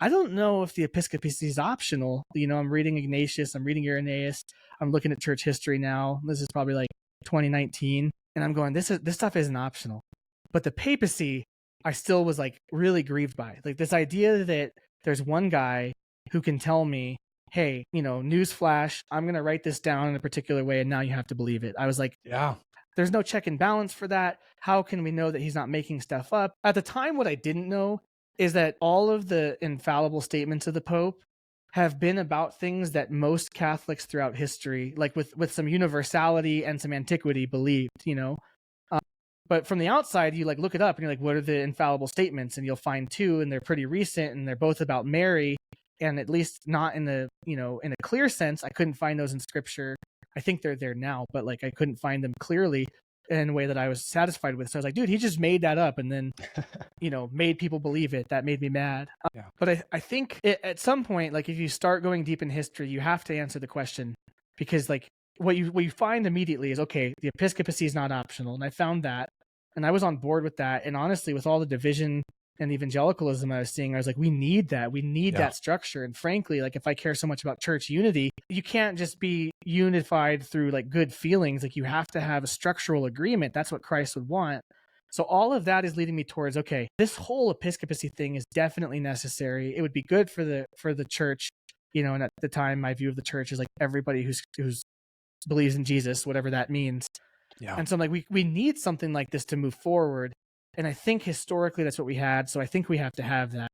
I don't know if the Episcopacy is optional. You know, I'm reading Ignatius, I'm reading Irenaeus, I'm looking at church history now. This is probably like 2019, and I'm going, this stuff isn't optional. But the papacy, I still was like really grieved by. Like this idea that there's one guy who can tell me, hey, you know, newsflash, I'm going to write this down in a particular way, and now you have to believe it. I was like, Yeah. There's no check and balance for that. How can we know that he's not making stuff up? At the time, what I didn't know is that all of the infallible statements of the Pope have been about things that most Catholics throughout history, like with some universality and some antiquity, believed, you know. But from the outside, you like look it up and you're like, what are the infallible statements? And you'll find two, and they're pretty recent, and they're both about Mary, and at least not in the, you know, in a clear sense. I couldn't find those in Scripture. I think they're there now, but like I couldn't find them clearly in a way that I was satisfied with. So I was like, dude, he just made that up and then, you know, made people believe it. That made me mad. Yeah. But I think at some point, like if you start going deep in history, you have to answer the question, because like what you find immediately is, okay, the Episcopacy is not optional. And I found that, and I was on board with that. And honestly, with all the division and evangelicalism I was seeing, I was like, we need that. We need that structure. And frankly, like if I care so much about church unity, you can't just be unified through like good feelings. Like you have to have a structural agreement. That's what Christ would want. So all of that is leading me towards, okay, this whole Episcopacy thing is definitely necessary. It would be good for the church, you know. And at the time, my view of the church is like everybody who's believes in Jesus, whatever that means. Yeah. And so I'm like, we need something like this to move forward. And I think historically that's what we had. So I think we have to have that.